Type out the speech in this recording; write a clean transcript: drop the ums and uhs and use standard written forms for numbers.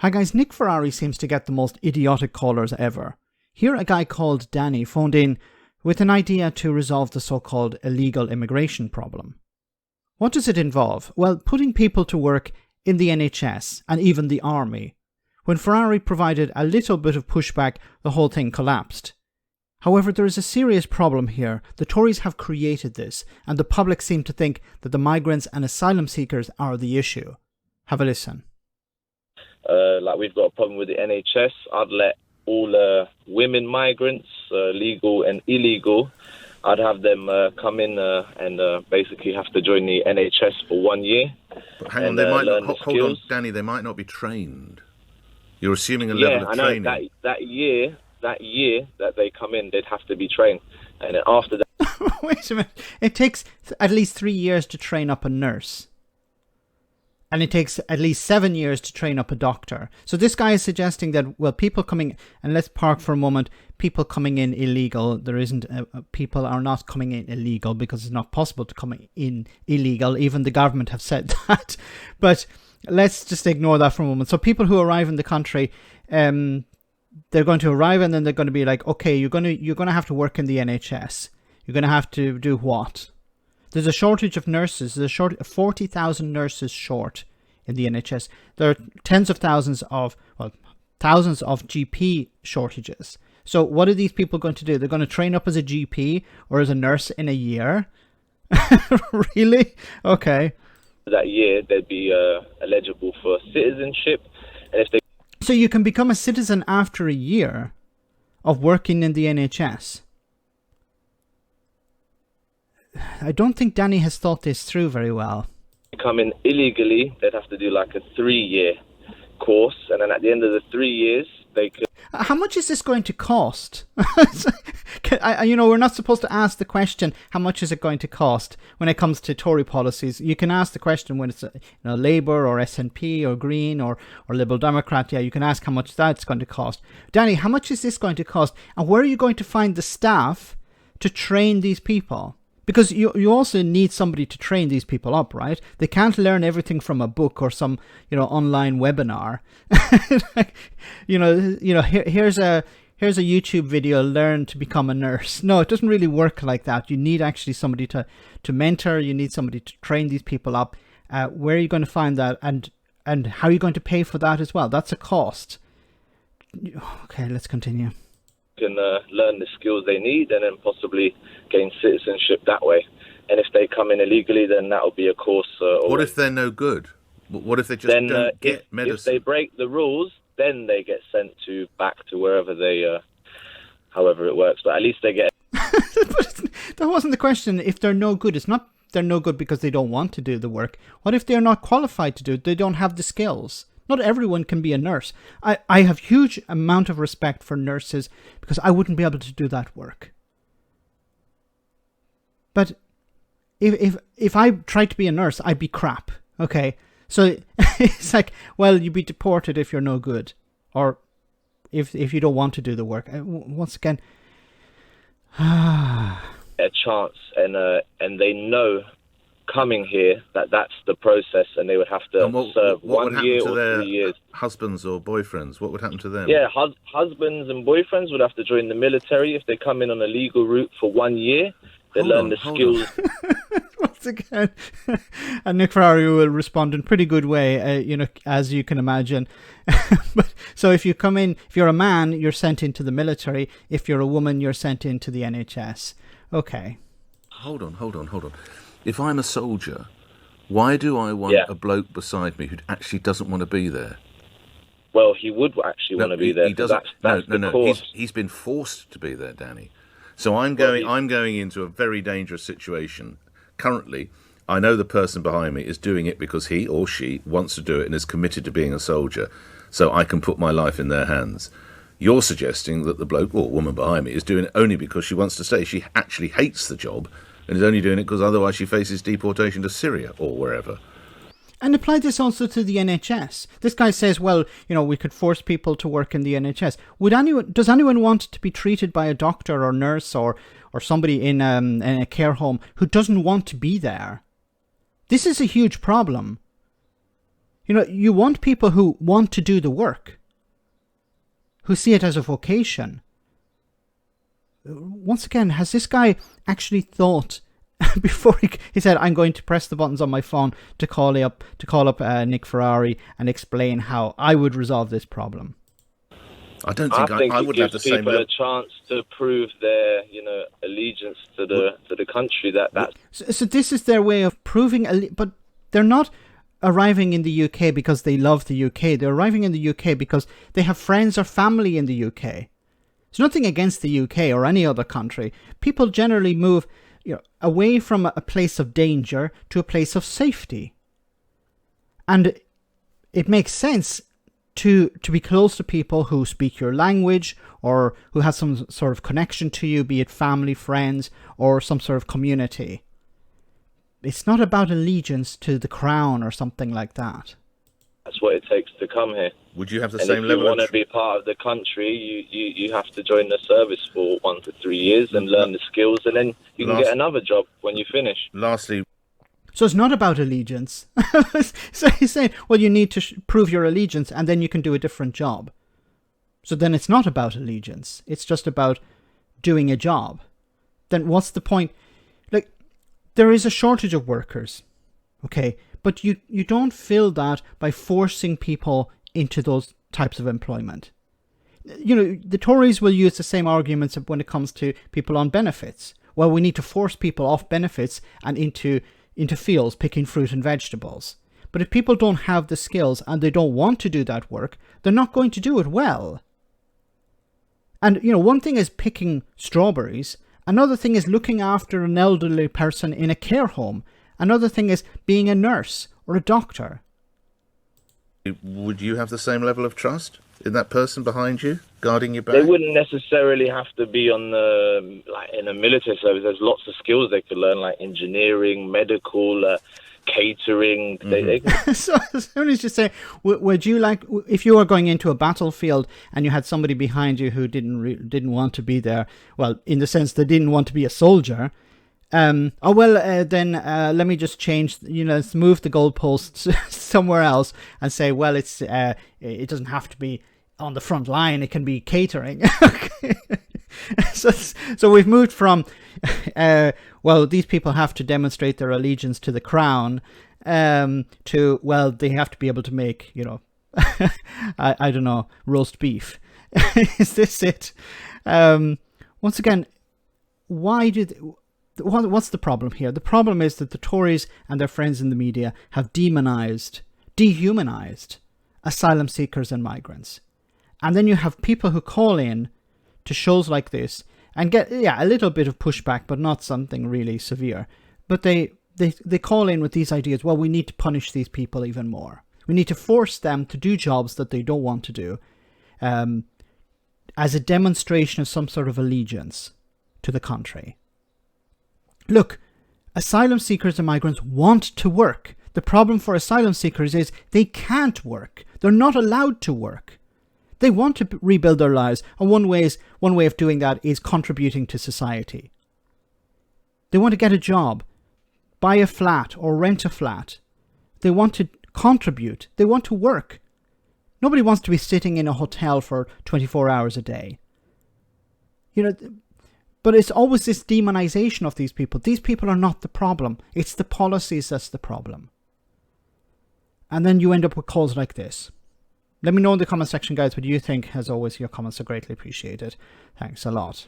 Hi guys, Nick Ferrari seems to get the most idiotic callers ever. Here a guy called Danny phoned in with an idea to resolve the so-called illegal immigration problem. What does it involve? Well, putting people to work in the NHS and even the army. When Ferrari provided a little bit of pushback, the whole thing collapsed. However, there is a serious problem here. The Tories have created this, and the public seem to think that the migrants and asylum seekers are the issue. Have a listen. Like we've got a problem with the NHS. I'd let all women migrants, legal and illegal, I'd have them come in and basically have to join the NHS for 1 year. But hang on, they might not, hold on, Danny, they might not be trained. You're assuming a level of training. Yeah, I know, that year that they come in, they'd have to be trained. And then after that... Wait a minute. It takes at least 3 years to train up a nurse. And it takes at least 7 years to train up a doctor. So this guy is suggesting that, well, people coming, and let's park for a moment, people coming in illegal, there isn't, people are not coming in illegal because it's not possible to come in illegal. Even the government have said that. But let's just ignore that for a moment. So people who arrive in the country, they're going to arrive and then they're going to be like, okay, you're going to have to work in the NHS. You're going to have to do what? There's a shortage of nurses. There's 40,000 nurses short in the NHS. There are thousands of GP shortages. So what are these people going to do? They're going to train up as a GP or as a nurse in a year? Really? Okay. That year, they'd be eligible for citizenship. And if they... So you can become a citizen after a year of working in the NHS? I don't think Danny has thought this through very well. Come in illegally, they'd have to do like a 3-year course, and then at the end of the 3 years, they could... How much is this going to cost? We're not supposed to ask the question, how much is it going to cost when it comes to Tory policies? You can ask the question when it's Labour or SNP or Green or Liberal Democrat. Yeah, you can ask how much that's going to cost. Danny, how much is this going to cost? And where are you going to find the staff to train these people? Because you also need somebody to train these people up, right? They can't learn everything from a book or some, online webinar. Here's a YouTube video, learn to become a nurse. No, it doesn't really work like that. You need actually somebody to mentor. You need somebody to train these people up. Where are you going to find that? And how are you going to pay for that as well? That's a cost. Okay, let's continue. Can learn the skills they need and then possibly gain citizenship that way. And if they come in illegally, then that'll be a course. What if they're no good? What if they just don't get medicine? If they break the rules, then they get sent back to wherever they, however it works. But at least they get... That wasn't the question. If they're no good, it's not they're no good because they don't want to do the work. What if they're not qualified to do it? They don't have the skills. Not everyone can be a nurse. I have huge amount of respect for nurses because I wouldn't be able to do that work. But if I tried to be a nurse, I'd be crap. Okay, so it's like, well, you'd be deported if you're no good, or if you don't want to do the work. Once again, a chance, and they know coming here that's the process, and they would have to serve 1 year or 3 years. Husbands or boyfriends, what would happen to them? Yeah, husbands and boyfriends would have to join the military if they come in on a legal route for 1 year. They learn the skills. Once again, and Nick Ferrari will respond in a pretty good way, as you can imagine. But so if you come in, if you're a man, you're sent into the military. If you're a woman, you're sent into the NHS. Okay. Hold on. If I'm a soldier, why do I want a bloke beside me who actually doesn't want to be there? Well, he would actually want to be there. He doesn't. That's the course. He's been forced to be there, Danny. So I'm going into a very dangerous situation. Currently, I know the person behind me is doing it because he or she wants to do it and is committed to being a soldier. So I can put my life in their hands. You're suggesting that the bloke or woman behind me is doing it only because she wants to stay. She actually hates the job and is only doing it because otherwise she faces deportation to Syria or wherever. And apply this also to the NHS. This guy says, well, we could force people to work in the NHS. Does anyone want to be treated by a doctor or nurse or somebody in a care home who doesn't want to be there? This is a huge problem. You know, you want people who want to do the work, who see it as a vocation. Once again, has this guy actually thought before he said, I'm going to press the buttons on my phone to call up Nick Ferrari and explain how I would resolve this problem? I don't think I would have the same. People a chance to prove their, allegiance to the country. So this is their way of proving, but they're not arriving in the UK because they love the UK. They're arriving in the UK because they have friends or family in the UK. There's nothing against the UK or any other country. People generally move, away from a place of danger to a place of safety. And it makes sense to be close to people who speak your language or who have some sort of connection to you, be it family, friends, or some sort of community. It's not about allegiance to the crown or something like that. That's what it takes to come here. Would you have the and same level? If you want to be part of the country, you have to join the service for 1 to 3 years and learn the skills, and then you can get another job when you finish. Lastly, so it's not about allegiance. So he's saying, well, you need to prove your allegiance and then you can do a different job. So then it's not about allegiance. It's just about doing a job. Then what's the point? Like, there is a shortage of workers, okay? But you don't fill that by forcing people into those types of employment. The Tories will use the same arguments when it comes to people on benefits. Well, we need to force people off benefits and into fields picking fruit and vegetables. But if people don't have the skills and they don't want to do that work, they're not going to do it well. And, one thing is picking strawberries. Another thing is looking after an elderly person in a care home. Another thing is being a nurse or a doctor. Would you have the same level of trust in that person behind you, guarding your back? They wouldn't necessarily have to be in a military service. There's lots of skills they could learn, like engineering, medical, catering. Mm-hmm. So as soon as you say, would you like, if you were going into a battlefield and you had somebody behind you who didn't want to be there, well, in the sense they didn't want to be a soldier, then let me just change, let's move the goalposts somewhere else and say, well, it doesn't have to be on the front line, it can be catering. So we've moved from, these people have to demonstrate their allegiance to the crown, to, well, they have to be able to make, I don't know, roast beef. Is this it? Once again, what's the problem here? The problem is that the Tories and their friends in the media have dehumanized asylum seekers and migrants. And then you have people who call in to shows like this and get, a little bit of pushback, but not something really severe. But they call in with these ideas, well, we need to punish these people even more. We need to force them to do jobs that they don't want to do, as a demonstration of some sort of allegiance to the country. Look, asylum seekers and migrants want to work. The problem for asylum seekers is they can't work. They're not allowed to work. They want to rebuild their lives, and one way of doing that is contributing to society. They want to get a job, buy a flat or rent a flat. They want to contribute. They want to work. Nobody wants to be sitting in a hotel for 24 hours a day. But it's always this demonization of these people. These people are not the problem. It's the policies that's the problem. And then you end up with calls like this. Let me know in the comment section, guys, what you think. As always, your comments are greatly appreciated. Thanks a lot.